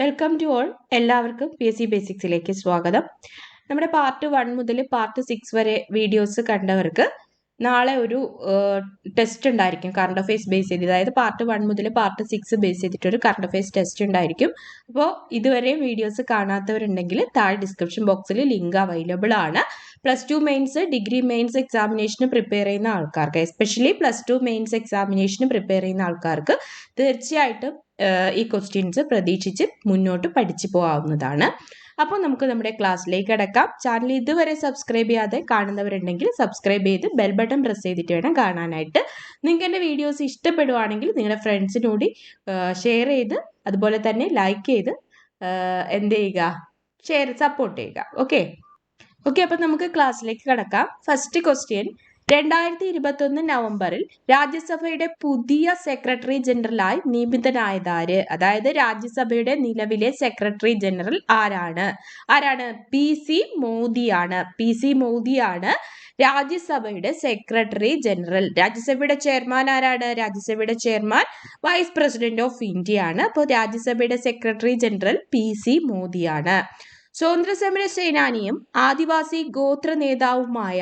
Welcome to all. എല്ലാവർക്കും PSC ബേസിക്സിലേക്ക് സ്വാഗതം. നമ്മുടെ പാർട്ട് 1 മുതൽ പാർട്ട് 6 വരെ വീഡിയോസ് കണ്ടവർക്ക് നാളെ ഒരു ടെസ്റ്റ് ഉണ്ടായിരിക്കും, കറണ്ട് അഫയേഴ്സ് ബേസ് ചെയ്ത്. അതായത് പാർട്ട് 1 മുതൽ പാർട്ട് 6 ബേസ് ചെയ്തിട്ട് ഒരു കറണ്ട് അഫയേഴ്സ് ടെസ്റ്റ് ഉണ്ടായിരിക്കും. അപ്പോൾ ഇതുവരെയും വീഡിയോസ് കാണാത്തവരുണ്ടെങ്കിൽ താഴെ ഡിസ്ക്രിപ്ഷൻ ബോക്സിൽ ലിങ്ക് അവൈലബിൾ ആണ്. +2 മെയിൻസ്, ഡിഗ്രി മെയിൻസ് എക്സാമിനേഷന് പ്രിപ്പയർ ചെയ്യുന്ന ആൾക്കാർക്ക്, എസ്പെഷ്യലി +2 മെയിൻസ് എക്സാമിനേഷന് പ്രിപ്പയർ ചെയ്യുന്ന ആൾക്കാർക്ക് തീർച്ചയായിട്ടും ഈ ക്വസ്റ്റ്യൻസ് പ്രതീക്ഷിച്ച് മുന്നോട്ട് പഠിച്ചു പോകാവുന്നതാണ്. അപ്പോൾ നമുക്ക് നമ്മുടെ ക്ലാസ്സിലേക്ക് കടക്കാം. ചാനൽ ഇതുവരെ സബ്സ്ക്രൈബ് ചെയ്യാതെ കാണുന്നവരുണ്ടെങ്കിൽ സബ്സ്ക്രൈബ് ചെയ്ത് ബെൽ ബട്ടൺ പ്രസ് ചെയ്തിട്ട് വേണം കാണാനായിട്ട്. നിങ്ങൾക്ക് എൻ്റെ വീഡിയോസ് ഇഷ്ടപ്പെടുവാണെങ്കിൽ നിങ്ങളുടെ ഫ്രണ്ട്സിനോട് ഷെയർ ചെയ്ത് അതുപോലെ തന്നെ ലൈക്ക് ചെയ്ത് എന്ത് ചെയ്യുക, സപ്പോർട്ട് ചെയ്യുക. ഓക്കെ, അപ്പോൾ നമുക്ക് ക്ലാസ്സിലേക്ക് കടക്കാം. ഫസ്റ്റ് ക്വസ്റ്റ്യൻ, 2021 നവംബറിൽ രാജ്യസഭയുടെ പുതിയ സെക്രട്ടറി ജനറലായി നിയമിതനായതാര്? അതായത് രാജ്യസഭയുടെ നിലവിലെ സെക്രട്ടറി ജനറൽ ആരാണ്? PC മോദിയാണ് രാജ്യസഭയുടെ സെക്രട്ടറി ജനറൽ. രാജ്യസഭയുടെ ചെയർമാൻ ആരാണ്? രാജ്യസഭയുടെ chairman vice president of India ആണ്. അപ്പോൾ രാജ്യസഭയുടെ സെക്രട്ടറി ജനറൽ PC മോദിയാണ്. സ്വാതന്ത്ര്യസമര സേനാനിയും ആദിവാസി ഗോത്ര നേതാവുമായ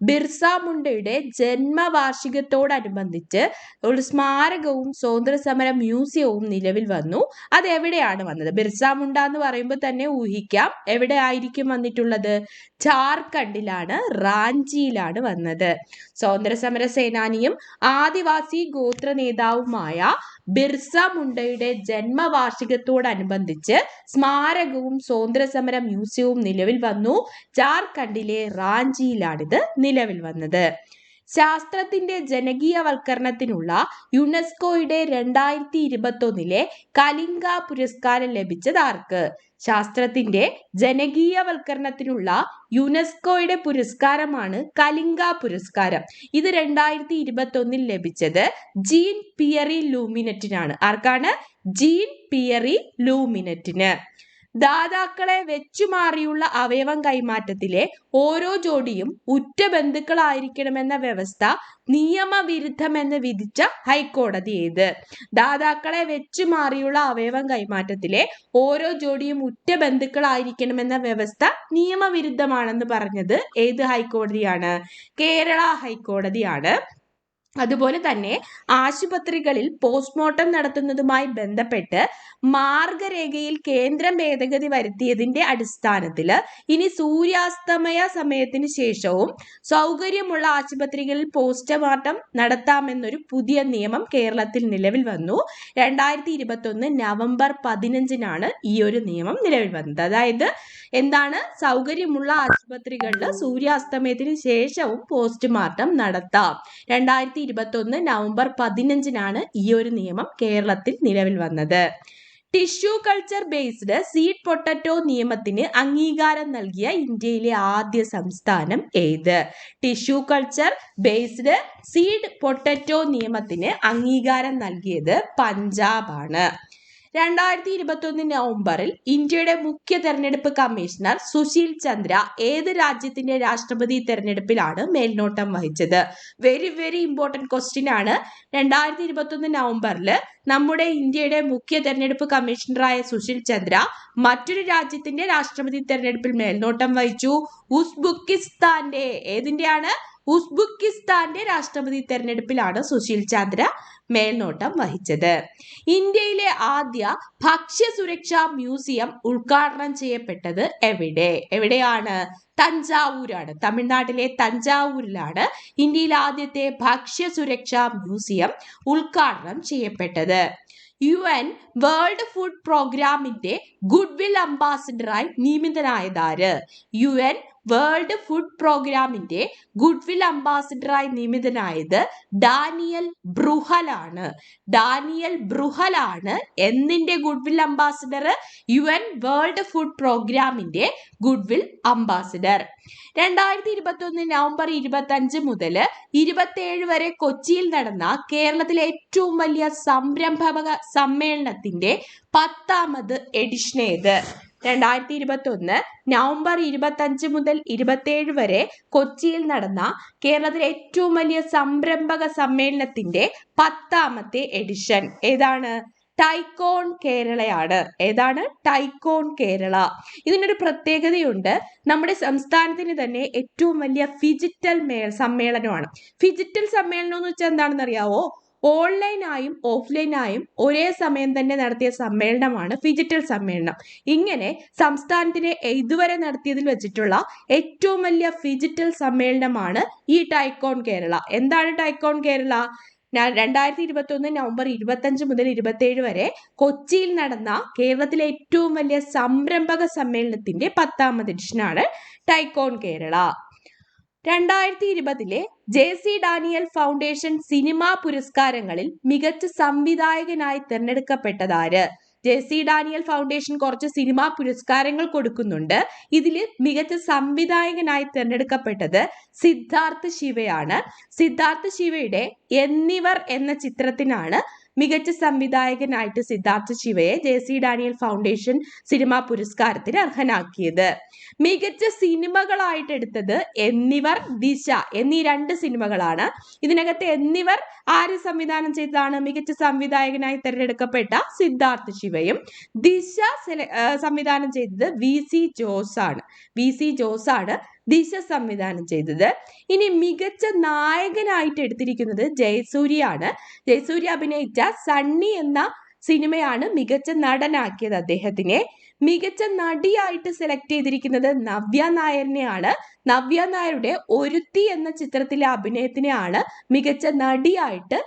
ബിർസ മുണ്ടയുടെ ജന്മവാർഷികത്തോടനുബന്ധിച്ച് ഒരു സ്മാരകവും സ്വാതന്ത്ര്യസമര മ്യൂസിയവും നിലവിൽ വന്നു. അത് എവിടെയാണ് വന്നത്? ബിർസ മുണ്ട എന്ന് പറയുമ്പോൾ തന്നെ ഊഹിക്കാം എവിടെ ആയിരിക്കും വന്നിട്ടുള്ളത്. ജാർഖണ്ഡിലാണ്, റാഞ്ചിയിലാണ് വന്നത്. സ്വാതന്ത്ര്യസമര സേനാനിയും ആദിവാസി ഗോത്ര നേതാവുമായ ബിർസ മുണ്ടയുടെ ജന്മവാർഷികത്തോടനുബന്ധിച്ച് സ്മാരകവും സ്വാതന്ത്ര്യസമര മ്യൂസിയവും നിലവിൽ വന്നു. ജാർഖണ്ഡിലെ റാഞ്ചിയിലാണിത് നിലവിൽ വന്നത്. ശാസ്ത്രത്തിന്റെ ജനകീയവൽക്കരണത്തിനുള്ള യുനെസ്കോയുടെ 2021 കലിംഗ പുരസ്കാരം ലഭിച്ചത് ആർക്ക്? ശാസ്ത്രത്തിന്റെ ജനകീയവൽക്കരണത്തിനുള്ള യുനെസ്കോയുടെ പുരസ്കാരമാണ് കലിംഗ പുരസ്കാരം. ഇത് 2021 ലഭിച്ചത് ജീൻ പിയറി ലൂമിനറ്റിനാണ്. ആർക്കാണ്? ജീൻ പിയറി ലൂമിനറ്റിന്. ദാതാക്കളെ വെച്ചുമാറിയുള്ള അവയവം കൈമാറ്റത്തിലെ ഓരോ ജോഡിയും ഉറ്റ ബന്ധുക്കളായിരിക്കണമെന്ന വ്യവസ്ഥ നിയമവിരുദ്ധമെന്ന് വിധിച്ച ഹൈക്കോടതി ഏത്? ദാതാക്കളെ വെച്ചുമാറിയുള്ള അവയവം കൈമാറ്റത്തിലെ ഓരോ ജോഡിയും ഉറ്റ ബന്ധുക്കളായിരിക്കണമെന്ന വ്യവസ്ഥ നിയമവിരുദ്ധമാണെന്ന് പറഞ്ഞത് ഏത് ഹൈക്കോടതിയാണ്? കേരള ഹൈക്കോടതിയാണ്. അതുപോലെ തന്നെ ആശുപത്രികളിൽ പോസ്റ്റ്മോർട്ടം നടത്തുന്നതുമായി ബന്ധപ്പെട്ട് മാർഗരേഖയിൽ കേന്ദ്രം ഭേദഗതി വരുത്തിയതിന്റെ അടിസ്ഥാനത്തിൽ ഇനി സൂര്യാസ്തമയ സമയത്തിന് ശേഷവും സൗകര്യമുള്ള ആശുപത്രികളിൽ പോസ്റ്റ്മോർട്ടം നടത്താമെന്നൊരു പുതിയ നിയമം കേരളത്തിൽ നിലവിൽ വന്നു. 2021 നവംബർ 15 ഈ ഒരു നിയമം നിലവിൽ വന്നത്. അതായത് എന്താണ്? സൗകര്യമുള്ള ആശുപത്രികളിൽ സൂര്യാസ്തമയത്തിന് ശേഷവും പോസ്റ്റ്മോർട്ടം നടത്താം. 2021 നവംബർ 15 ഈ ഒരു നിയമം കേരളത്തിൽ നിലവിൽ വന്നത്. Tissue culture based seed potato നിയമത്തിന് അംഗീകാരം നൽകിയ ഇന്ത്യയിലെ ആദ്യ സംസ്ഥാനം ഏത്? Tissue culture based seed potato നിയമത്തിന് അംഗീകാരം നൽകിയത് പഞ്ചാബ് ആണ്. 2021 നവംബറിൽ ഇന്ത്യയുടെ മുഖ്യ തെരഞ്ഞെടുപ്പ് കമ്മീഷണർ സുശീൽ ചന്ദ്ര ഏത് രാജ്യത്തിന്റെ രാഷ്ട്രപതി തെരഞ്ഞെടുപ്പിലാണ് മേൽനോട്ടം വഹിച്ചത്? വെരി ഇമ്പോർട്ടന്റ് ക്വസ്റ്റ്യൻ ആണ്. 2021 നവംബറിൽ നമ്മുടെ ഇന്ത്യയുടെ മുഖ്യ തെരഞ്ഞെടുപ്പ് കമ്മീഷണറായ സുശീൽ ചന്ദ്ര മറ്റൊരു രാജ്യത്തിന്റെ രാഷ്ട്രപതി തെരഞ്ഞെടുപ്പിൽ മേൽനോട്ടം വഹിച്ചു. ഉസ്ബെക്കിസ്ഥാന്റെ രാഷ്ട്രപതി തെരഞ്ഞെടുപ്പിലാണ് സുശീൽ ചന്ദ്ര മേൽനോട്ടം വഹിച്ചത്. ഇന്ത്യയിലെ ആദ്യ ഭക്ഷ്യസുരക്ഷാ മ്യൂസിയം ഉദ്ഘാടനം ചെയ്യപ്പെട്ടത് എവിടെയാണ്? തഞ്ചാവൂരാണ്. തമിഴ്നാട്ടിലെ തഞ്ചാവൂരിലാണ് ഇന്ത്യയിലെ ആദ്യത്തെ ഭക്ഷ്യസുരക്ഷാ മ്യൂസിയം ഉദ്ഘാടനം ചെയ്യപ്പെട്ടത്. UN വേൾഡ് ഫുഡ് പ്രോഗ്രാമിന്റെ ഗുഡ്വിൽ അംബാസിഡറായി നിയമിതനായതാര്? UN വേൾഡ് ഫുഡ് പ്രോഗ്രാമിന്റെ ഗുഡ്വിൽ അംബാസിഡറായി നിയമിതനായത് ഡാനിയൽ ബ്രുഹലാണ്. എന്തിന്റെ goodwill ambassador? UN world food പ്രോഗ്രാമിന്റെ ഗുഡ്വിൽ അംബാസിഡർ. 2021 നവംബർ 25 മുതൽ 27 വരെ കൊച്ചിയിൽ നടന്ന കേരളത്തിലെ ഏറ്റവും വലിയ സംരംഭക സമ്മേളനത്തിന്റെ 10ാമത് എഡിഷൻ ഏത്? 2021 നവംബർ 25 മുതൽ 27 വരെ കൊച്ചിയിൽ നടന്ന കേരളത്തിലെ ഏറ്റവും വലിയ സംരംഭക സമ്മേളനത്തിന്റെ 10ാമത്തെ എഡിഷൻ ഏതാണ്? ടൈക്കോൺ കേരളയാണ്. ഏതാണ്? ടൈക്കോൺ കേരള. ഇതിനൊരു പ്രത്യേകതയുണ്ട്. നമ്മുടെ സംസ്ഥാനത്തിന് തന്നെ ഏറ്റവും വലിയ ഫിജിറ്റൽ സമ്മേളനമാണ്. ഫിജിറ്റൽ സമ്മേളനം എന്ന് വെച്ചാൽ എന്താണെന്ന് അറിയാവോ? ഓൺലൈനായും ഓഫ്ലൈനായും ഒരേ സമയം തന്നെ നടത്തിയ സമ്മേളനമാണ് ഫിജിറ്റൽ സമ്മേളനം. ഇങ്ങനെ സംസ്ഥാനത്തിനെ ഇതുവരെ നടത്തിയതിൽ വെച്ചിട്ടുള്ള ഏറ്റവും വലിയ ഫിജിറ്റൽ സമ്മേളനമാണ് ഈ ടൈക്കോൺ കേരള. എന്താണ് ടൈക്കോൺ കേരള? 2021 നവംബർ 25 മുതൽ 27 വരെ കൊച്ചിയിൽ നടന്ന കേരളത്തിലെ ഏറ്റവും വലിയ സംരംഭക സമ്മേളനത്തിന്റെ 10ാമത് എഡിഷനാണ് TiEcon Kerala. 2020 JC Daniel foundation cinema പുരസ്കാരങ്ങളിൽ മികച്ച സംവിധായകനായി തിരഞ്ഞെടുക്കപ്പെട്ടതാര്? JC ഡാനിയൽ ഫൗണ്ടേഷൻ കുറച്ച് സിനിമാ പുരസ്കാരങ്ങൾ കൊടുക്കുന്നുണ്ട്. ഇതിൽ മികച്ച സംവിധായകനായി തിരഞ്ഞെടുക്കപ്പെട്ടത് സിദ്ധാർത്ഥ് ശിവയാണ്. സിദ്ധാർത്ഥ് ശിവയുടെ എന്നിവർ എന്ന ചിത്രത്തിനാണ് മികച്ച സംവിധായകനായിട്ട് സിദ്ധാർത്ഥ് ശിവയെ JC ഡാനിയൽ ഫൗണ്ടേഷൻ സിനിമാ പുരസ്കാരത്തിന് അർഹനാക്കിയത്. മികച്ച സിനിമകളായിട്ട് എടുത്തത് എന്നിവർ, ദിശ എന്നീ 2 സിനിമകളാണ്. ഇതിനകത്ത് എന്നിവർ ആര് സംവിധാനം ചെയ്തതാണ്? മികച്ച സംവിധായകനായി തിരഞ്ഞെടുക്കപ്പെട്ട സിദ്ധാർത്ഥ് ശിവയും, ദിശ സംവിധാനം ചെയ്തത് VC ജോസാണ്. VC ജോസാണ് ദിശ സംവിധാനം ചെയ്തത്. ഇനി മികച്ച നായകനായിട്ട് എടുത്തിരിക്കുന്നത് ജയസൂര്യയാണ്. ജയസൂര്യ അഭിനയിച്ച സണ്ണി എന്ന സിനിമയാണ് മികച്ച നടനാക്കിയത് അദ്ദേഹത്തിനെ. മികച്ച നടിയായിട്ട് സെലക്ട് ചെയ്തിരിക്കുന്നത് നവ്യ നായരിനെയാണ്. നവ്യ നായരുടെ ഒരുത്തി എന്ന ചിത്രത്തിലെ അഭിനയത്തിനെയാണ് മികച്ച നടിയായിട്ട്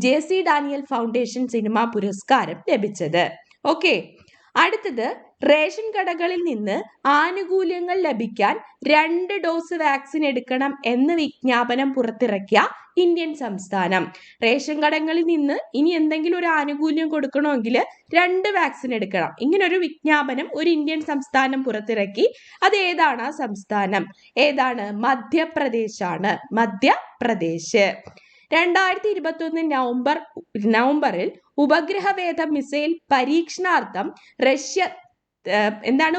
JC ഡാനിയൽ ഫൗണ്ടേഷൻ സിനിമാ പുരസ്കാരം ലഭിച്ചത്. ഓക്കെ, അടുത്തത് റേഷൻ കടകളിൽ നിന്ന് ആനുകൂല്യങ്ങൾ ലഭിക്കാൻ 2 ഡോസ് വാക്സിൻ എടുക്കണം എന്ന് വിജ്ഞാപനം പുറത്തിറക്കിയ ഇന്ത്യൻ സംസ്ഥാനം. റേഷൻ കടകളിൽ നിന്ന് ഇനി എന്തെങ്കിലും ഒരു ആനുകൂല്യം കൊടുക്കണമെങ്കിൽ 2 വാക്സിൻ എടുക്കണം. ഇങ്ങനൊരു വിജ്ഞാപനം ഒരു ഇന്ത്യൻ സംസ്ഥാനം പുറത്തിറക്കി. അത് ഏതാണ് ആ സംസ്ഥാനം? ഏതാണ്? മധ്യപ്രദേശാണ്. മധ്യപ്രദേശ്. 2021 നവംബറിൽ ഉപഗ്രഹവേധ മിസൈൽ പരീക്ഷണാർത്ഥം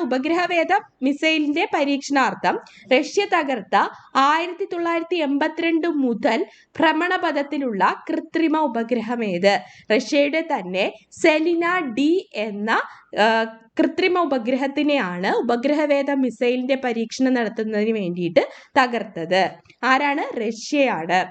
ഉപഗ്രഹവേധ മിസൈലിന്റെ പരീക്ഷണാർത്ഥം റഷ്യ തകർത്ത 1982 മുതൽ ഭ്രമണപഥത്തിലുള്ള കൃത്രിമ ഉപഗ്രഹം ഏത്? റഷ്യയുടെ തന്നെ സെലിന D എന്ന കൃത്രിമ ഉപഗ്രഹത്തിനെയാണ് ഉപഗ്രഹവേധ മിസൈലിന്റെ പരീക്ഷണം നടത്തുന്നതിന് വേണ്ടിയിട്ട് തകർത്തത്. ആരാണ്? റഷ്യയാണ്.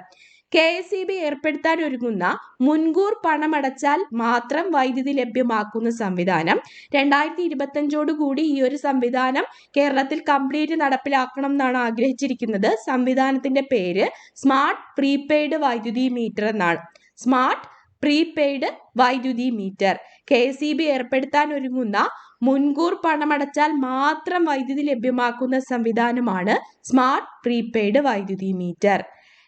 KSEB ഏർപ്പെടുത്താൻ ഒരുങ്ങുന്ന മുൻകൂർ പണമടച്ചാൽ മാത്രം വൈദ്യുതി ലഭ്യമാക്കുന്ന സംവിധാനം. 2025 കൂടി ഈ ഒരു സംവിധാനം കേരളത്തിൽ കംപ്ലീറ്റ് നടപ്പിലാക്കണം എന്നാണ് ആഗ്രഹിച്ചിരിക്കുന്നത്. സംവിധാനത്തിന്റെ പേര് സ്മാർട്ട് പ്രീപെയ്ഡ് വൈദ്യുതി മീറ്റർ എന്നാണ്. സ്മാർട്ട് പ്രീപെയ്ഡ് വൈദ്യുതി മീറ്റർ. KSEB ഏർപ്പെടുത്താൻ ഒരുങ്ങുന്ന മുൻകൂർ പണമടച്ചാൽ മാത്രം വൈദ്യുതി ലഭ്യമാക്കുന്ന സംവിധാനമാണ് സ്മാർട്ട് പ്രീപെയ്ഡ് വൈദ്യുതി മീറ്റർ.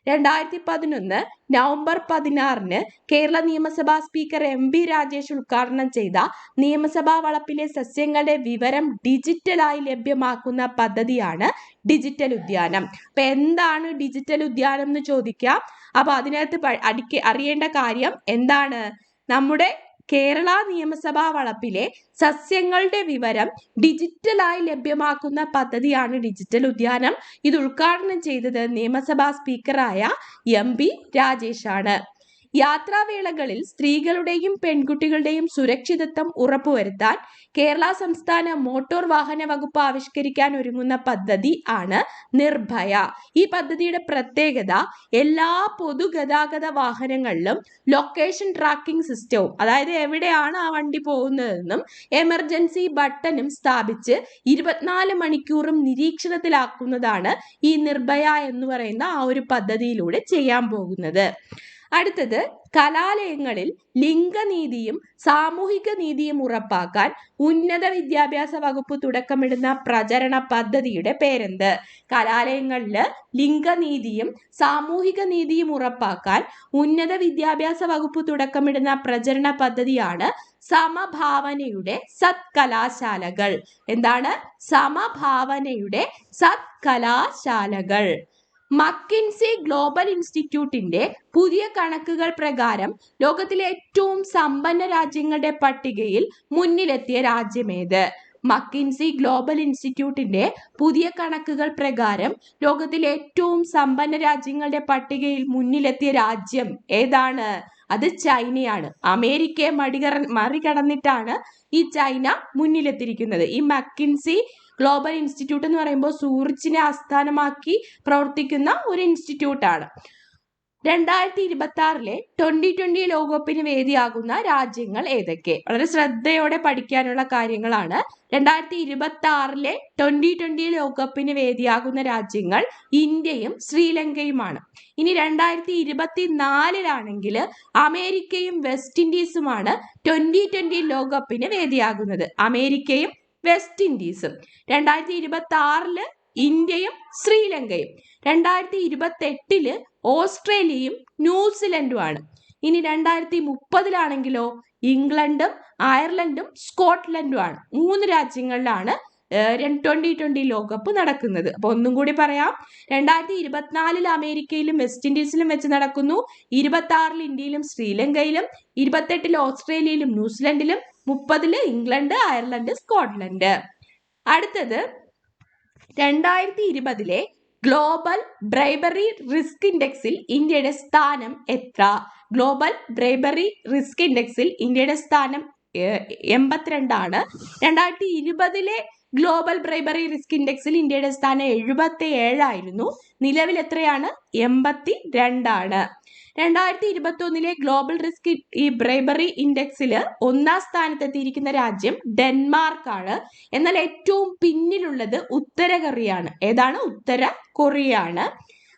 2011 നവംബർ 16 കേരള നിയമസഭാ സ്പീക്കർ MB രാജേഷ് ഉദ്ഘാടനം ചെയ്ത നിയമസഭാ വളപ്പിലെ സസ്യങ്ങളുടെ വിവരം ഡിജിറ്റലായി ലഭ്യമാക്കുന്ന പദ്ധതിയാണ് ഡിജിറ്റൽ ഉദ്യാനം. അപ്പൊ എന്താണ് ഡിജിറ്റൽ ഉദ്യാനം എന്ന് ചോദിക്കാം. അപ്പൊ അതിനകത്ത് അറിയേണ്ട കാര്യം എന്താണ്? നമ്മുടെ കേരള നിയമസഭാ വളപ്പിലെ സസ്യങ്ങളുടെ വിവരം ഡിജിറ്റലായി ലഭ്യമാക്കുന്ന പദ്ധതിയാണ് ഡിജിറ്റൽ ഉദ്യാനം. ഇത് ഉദ്ഘാടനം ചെയ്തത് നിയമസഭാ സ്പീക്കറായ MB രാജേഷാണ്. യാത്രാവേളകളിൽ സ്ത്രീകളുടെയും പെൺകുട്ടികളുടെയും സുരക്ഷിതത്വം ഉറപ്പുവരുത്താൻ കേരള സംസ്ഥാന മോട്ടോർ വാഹന വകുപ്പ് ആവിഷ്കരിക്കാൻ ഒരുങ്ങുന്ന പദ്ധതി ആണ് നിർഭയ. ഈ പദ്ധതിയുടെ പ്രത്യേകത എല്ലാ പൊതുഗതാഗത വാഹനങ്ങളിലും ലൊക്കേഷൻ ട്രാക്കിംഗ് സിസ്റ്റവും, അതായത് എവിടെയാണ് ആ വണ്ടി പോകുന്നതെന്നും എമർജൻസി ബട്ടണും സ്ഥാപിച്ച് 24 മണിക്കൂറും നിരീക്ഷണത്തിലാക്കുന്നതാണ് ഈ നിർഭയ എന്ന് പറയുന്ന ആ ഒരു പദ്ധതിയിലൂടെ ചെയ്യാൻ പോകുന്നത്. അടുത്തത്, കലാലയങ്ങളിൽ ലിംഗനീതിയും സാമൂഹിക നീതിയും ഉറപ്പാക്കാൻ ഉന്നത വിദ്യാഭ്യാസ വകുപ്പ് തുടക്കമിടുന്ന പ്രചരണ പദ്ധതിയുടെ പേരെന്ത്? കലാലയങ്ങളിൽ ലിംഗനീതിയും സാമൂഹിക നീതിയും ഉറപ്പാക്കാൻ ഉന്നത വിദ്യാഭ്യാസ വകുപ്പ് തുടക്കമിടുന്ന പ്രചരണ പദ്ധതിയാണ് സമഭാവനയുടെ സത്കലാശാലകൾ. എന്താണ്? സമഭാവനയുടെ സത്കലാശാലകൾ. മക്കിൻസി ഗ്ലോബൽ ഇൻസ്റ്റിറ്റ്യൂട്ടിന്റെ പുതിയ കണക്കുകൾ പ്രകാരം ലോകത്തിലെ ഏറ്റവും സമ്പന്ന രാജ്യങ്ങളുടെ പട്ടികയിൽ മുന്നിലെത്തിയ രാജ്യമേത്? മക്കിൻസി ഗ്ലോബൽ ഇൻസ്റ്റിറ്റ്യൂട്ടിന്റെ പുതിയ കണക്കുകൾ പ്രകാരം ലോകത്തിലെ ഏറ്റവും സമ്പന്ന രാജ്യങ്ങളുടെ പട്ടികയിൽ മുന്നിലെത്തിയ രാജ്യം ഏതാണ്? അത് ചൈനയാണ്. അമേരിക്കയെ മറികടന്നിട്ടാണ് ഈ ചൈന മുന്നിലെത്തിയിരിക്കുന്നത്. ഈ മക്കിൻസി ഗ്ലോബൽ ഇൻസ്റ്റിറ്റ്യൂട്ട് എന്ന് പറയുമ്പോൾ സൂറിച്ചിനെ ആസ്ഥാനമാക്കി പ്രവർത്തിക്കുന്ന ഒരു ഇൻസ്റ്റിറ്റ്യൂട്ടാണ്. 2026 2020 ലോകകപ്പിന് വേദിയാകുന്ന രാജ്യങ്ങൾ ഏതൊക്കെ? വളരെ ശ്രദ്ധയോടെ പഠിക്കാനുള്ള കാര്യങ്ങളാണ്. 2026 2020 ലോകകപ്പിന് വേദിയാകുന്ന രാജ്യങ്ങൾ ഇന്ത്യയും ശ്രീലങ്കയുമാണ്. ഇനി 2024 അമേരിക്കയും വെസ്റ്റ് ഇൻഡീസുമാണ് 2020 ലോകകപ്പിന് വേദിയാകുന്നത്. അമേരിക്കയും വെസ്റ്റ് ഇൻഡീസും. 2026 ഇന്ത്യയും ശ്രീലങ്കയും. 2028 ഓസ്ട്രേലിയയും ന്യൂസിലൻഡുമാണ്. ഇനി 2030 ഇംഗ്ലണ്ടും അയർലൻഡും സ്കോട്ട്ലൻഡുമാണ്. 3 രാജ്യങ്ങളിലാണ് 2020 ലോകകപ്പ് നടക്കുന്നത്. അപ്പൊ ഒന്നും കൂടി പറയാം. 2024 അമേരിക്കയിലും വെസ്റ്റ് ഇൻഡീസിലും വെച്ച് നടക്കുന്നു. 26 ഇന്ത്യയിലും ശ്രീലങ്കയിലും, 28 ഓസ്ട്രേലിയയിലും ന്യൂസിലൻഡിലും, 30 ഇംഗ്ലണ്ട്, അയർലൻഡ്, സ്കോട്ട്ലൻഡ്. അടുത്തത് 2020 ഗ്ലോബൽ ബ്രൈബറി റിസ്ക് ഇൻഡെക്സിൽ ഇന്ത്യയുടെ സ്ഥാനം എത്ര? ഗ്ലോബൽ ബ്രൈബറി റിസ്ക് ഇൻഡെക്സിൽ ഇന്ത്യയുടെ സ്ഥാനം 82 ആണ്. 2020 ഗ്ലോബൽ ബ്രൈബറി റിസ്ക് ഇൻഡെക്സിൽ ഇന്ത്യയുടെ സ്ഥാനം 77 ആയിരുന്നു. നിലവിൽ എത്രയാണ്? 82 ആണ്. 2021 ഗ്ലോബൽ റിസ്ക് ബ്രൈബറി ഇൻഡെക്സിൽ 1-ാം സ്ഥാനത്തെത്തിയിരിക്കുന്ന രാജ്യം ഡെൻമാർക്കാണ്. എന്നാൽ ഏറ്റവും പിന്നിലുള്ളത് ഉത്തര കൊറിയയാണ്. ഏതാണ്? ഉത്തര കൊറിയയാണ്.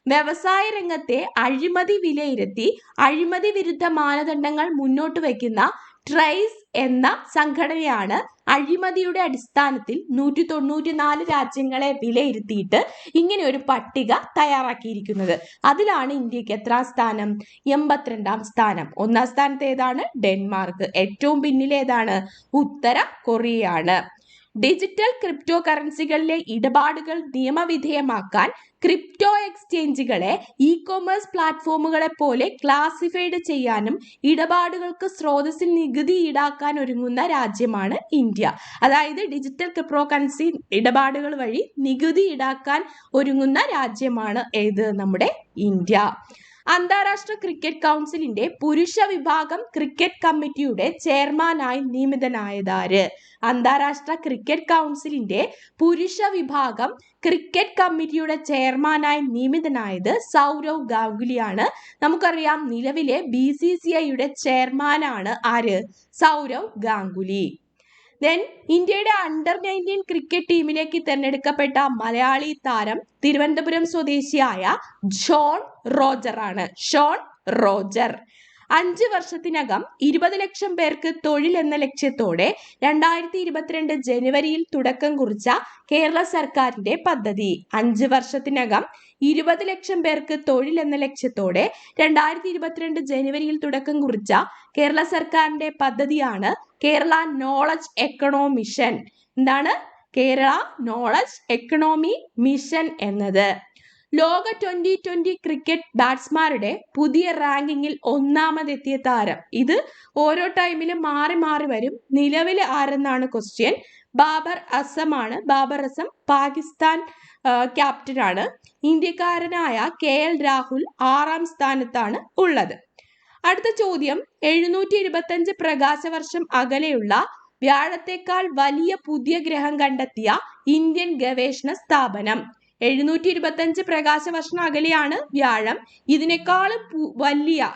വ്യവസായ രംഗത്തെ അഴിമതി വിലയിരുത്തി അഴിമതി വിരുദ്ധ മാനദണ്ഡങ്ങൾ മുന്നോട്ട് വയ്ക്കുന്ന ട്രൈസ് എന്ന സംഘടനയാണ് അഴിമതിയുടെ അടിസ്ഥാനത്തിൽ 194 രാജ്യങ്ങളെ വിലയിരുത്തിയിട്ട് ഇങ്ങനെ ഒരു പട്ടിക തയ്യാറാക്കിയിരിക്കുന്നത്. അതിലാണ് ഇന്ത്യക്ക് എത്രാം സ്ഥാനം? 82-ാം സ്ഥാനം. 1-ാം സ്ഥാനത്ത് ഏതാണ്? ഡെൻമാർക്ക്. ഏറ്റവും പിന്നിൽ ഏതാണ്? ഉത്തര കൊറിയയാണ്. ഡിജിറ്റൽ ക്രിപ്റ്റോ കറൻസികളിലെ ഇടപാടുകൾ നിയമവിധേയമാക്കാൻ ക്രിപ്റ്റോ എക്സ്ചേഞ്ചുകളെ ഇ കൊമേഴ്സ് പ്ലാറ്റ്ഫോമുകളെ പോലെ ക്ലാസിഫൈഡ് ചെയ്യാനും ഇടപാടുകൾക്ക് സ്രോതസ്സിൽ നികുതി ഈടാക്കാൻ ഒരുങ്ങുന്ന രാജ്യമാണ് ഇന്ത്യ. അതായത് ഡിജിറ്റൽ ക്രിപ്റ്റോ കറൻസി ഇടപാടുകൾ വഴി നികുതി ഈടാക്കാൻ ഒരുങ്ങുന്ന രാജ്യമാണ് ഏത്? നമ്മുടെ ഇന്ത്യ. അന്താരാഷ്ട്ര ക്രിക്കറ്റ് കൗൺസിലിന്റെ പുരുഷ വിഭാഗം ക്രിക്കറ്റ് കമ്മിറ്റിയുടെ ചെയർമാനായി നിയമിതനായതാര്? അന്താരാഷ്ട്ര ക്രിക്കറ്റ് കൗൺസിലിന്റെ പുരുഷ വിഭാഗം ക്രിക്കറ്റ് കമ്മിറ്റിയുടെ ചെയർമാനായി നിയമിതനായത് സൗരവ് ഗാംഗുലിയാണ്. നമുക്കറിയാം നിലവിലെ BCCIയുടെ ചെയർമാനാണ് ആര്? സൗരവ് ഗാംഗുലി. ഇന്ത്യയുടെ അണ്ടർ-19 ക്രിക്കറ്റ് ടീമിലേക്ക് തിരഞ്ഞെടുക്കപ്പെട്ട മലയാളി താരം തിരുവനന്തപുരം സ്വദേശിയായ ഷോൺ റോജർ ആണ്. ഷോൺ റോജർ 5 വർഷത്തിനകം 20 ലക്ഷം പേർക്ക് തൊഴിൽ എന്ന ലക്ഷ്യത്തോടെ 2022 ജനുവരിയിൽ തുടക്കം കുറിച്ച കേരള സർക്കാരിന്റെ പദ്ധതി. 5 വർഷത്തിനകം 20 ലക്ഷം പേർക്ക് തൊഴിൽ എന്ന ലക്ഷ്യത്തോടെ 2022 ജനുവരിയിൽ തുടക്കം കുറിച്ച കേരള സർക്കാരിന്റെ പദ്ധതിയാണ് കേരള നോളജ് എക്കണോമി മിഷൻ. എന്താണ്? കേരള നോളജ് എക്കണോമി മിഷൻ എന്നത്. ലോക 2020 ക്രിക്കറ്റ് ബാറ്റ്സ്മാരുടെ പുതിയ റാങ്കിങ്ങിൽ 1-ാമതെത്തിയ താരം. ഇത് ഓരോ ടൈമിലും മാറി മാറി വരും. നിലവിൽ ആരെന്നാണ് ക്വസ്റ്റ്യൻ? ബാബർ അസം ആണ്. ബാബർ അസം പാകിസ്ഥാൻ ക്യാപ്റ്റനാണ്. ഇന്ത്യക്കാരനായ KL രാഹുൽ 6-ാം സ്ഥാനത്താണ് ഉള്ളത്. അടുത്ത ചോദ്യം, 725 പ്രകാശവർഷം അകലെയുള്ള വ്യാഴത്തേക്കാൾ വലിയ പുതിയ ഗ്രഹം കണ്ടെത്തിയ ഇന്ത്യൻ ഗവേഷണ സ്ഥാപനം. 725 പ്രകാശവർഷം അകലെയാണ് വ്യാഴം. ഇതിനേക്കാൾ വലിയ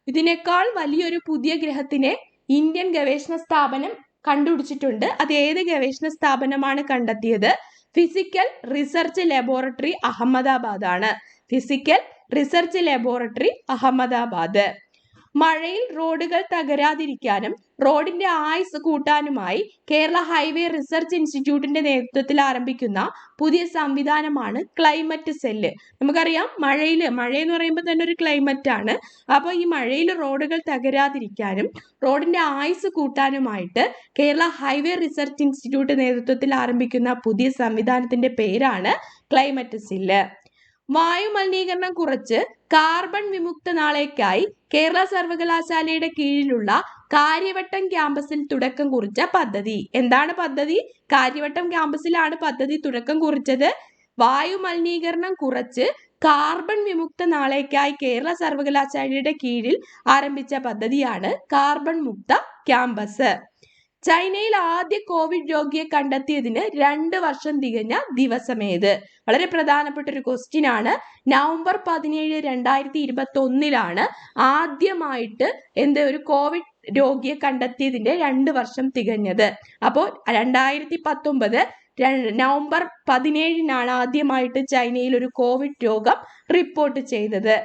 ഇതിനേക്കാൾ വലിയൊരു പുതിയ ഗ്രഹത്തിനെ ഇന്ത്യൻ ഗവേഷണ സ്ഥാപനം കണ്ടുപിടിച്ചിട്ടുണ്ട്. അത് ഏത് ഗവേഷണ സ്ഥാപനമാണ് കണ്ടെത്തിയത്? ഫിസിക്കൽ റിസർച്ച് ലബോറട്ടറി അഹമ്മദാബാദ് ആണ്. Physical research laboratory Ahmedabad. മഴയിൽ റോഡുകൾ തകരാതിരിക്കാനും റോഡിന്റെ ആയുസ് കൂട്ടാനുമായി കേരള ഹൈവേ റിസർച്ച് ഇൻസ്റ്റിറ്റ്യൂട്ടിന്റെ നേതൃത്വത്തിൽ ആരംഭിക്കുന്ന പുതിയ സംവിധാനമാണ് ക്ലൈമറ്റ് സെല്ല്. നമുക്കറിയാം മഴയെന്ന് പറയുമ്പോൾ തന്നെ ഒരു ക്ലൈമറ്റ് ആണ്. അപ്പോൾ ഈ മഴയിൽ റോഡുകൾ തകരാതിരിക്കാനും റോഡിന്റെ ആയുസ് കൂട്ടാനുമായിട്ട് കേരള ഹൈവേ റിസർച്ച് ഇൻസ്റ്റിറ്റ്യൂട്ട് നേതൃത്വത്തിൽ ആരംഭിക്കുന്ന പുതിയ സംവിധാനത്തിന്റെ പേരാണ് ക്ലൈമറ്റ് സെല്ല്. വായു മലിനീകരണം കുറച്ച് കാർബൺ വിമുക്ത നാളേക്കായി കേരള സർവകലാശാലയുടെ കീഴിലുള്ള കാര്യവട്ടം ക്യാമ്പസിൽ തുടക്കം കുറിച്ച പദ്ധതി. എന്താണ് പദ്ധതി? കാര്യവട്ടം ക്യാമ്പസിലാണ് പദ്ധതി തുടക്കം കുറിച്ചത്. വായു മലിനീകരണം കുറച്ച് കാർബൺ വിമുക്ത നാളേക്കായി കേരള സർവകലാശാലയുടെ കീഴിൽ ആരംഭിച്ച പദ്ധതിയാണ് കാർബൺ മുക്ത ക്യാമ്പസ്. ചൈനയിൽ ആദ്യ കോവിഡ് രോഗിയെ കണ്ടെത്തിയതിന് 2 വർഷം തികഞ്ഞ ദിവസമേത്? വളരെ പ്രധാനപ്പെട്ട ഒരു ക്വസ്റ്റ്യൻ ആണ്. നവംബർ 17, 2021 ആദ്യമായിട്ട് ഒരു കോവിഡ് രോഗിയെ കണ്ടെത്തിയതിന്റെ 2 വർഷം തികഞ്ഞത്. അപ്പോൾ 2019 നവംബർ 17 ആദ്യമായിട്ട് ചൈനയിൽ ഒരു കോവിഡ് രോഗം റിപ്പോർട്ട് ചെയ്തത്.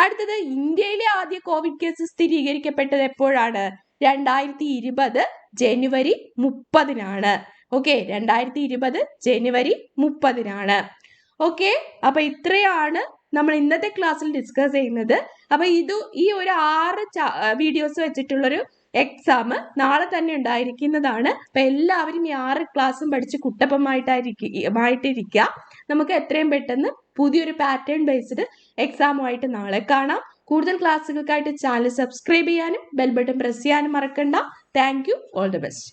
അടുത്തത്, ഇന്ത്യയിലെ ആദ്യ കോവിഡ് കേസ് സ്ഥിരീകരിക്കപ്പെട്ടത് എപ്പോഴാണ്? 2020 ജനുവരി 30 ഓക്കെ, 2020 ജനുവരി 30 ഓക്കെ. അപ്പൊ ഇത്രയാണ് നമ്മൾ ഇന്നത്തെ ക്ലാസ്സിൽ ഡിസ്കസ് ചെയ്യുന്നത്. അപ്പൊ ഈ ഒരു 6 വീഡിയോസ് വെച്ചിട്ടുള്ളൊരു എക്സാം നാളെ തന്നെ ഉണ്ടായിരിക്കുന്നതാണ്. അപ്പൊ എല്ലാവരും ഈ 6 ക്ലാസ്സും പഠിച്ച് കുട്ടപ്പമായിട്ടിരിക്കുക. നമുക്ക് എത്രയും പെട്ടെന്ന് പുതിയൊരു പാറ്റേൺ ബേസ്ഡ് എക്സാമുമായിട്ട് നാളെ കാണാം. കൂടുതൽ ക്ലാസ്സുകൾക്കായിട്ട് ചാനൽ സബ്സ്ക്രൈബ് ചെയ്യാനും ബെൽ ബട്ടൺ പ്രസ് ചെയ്യാനും മറക്കണ്ട. Thank you. All the best.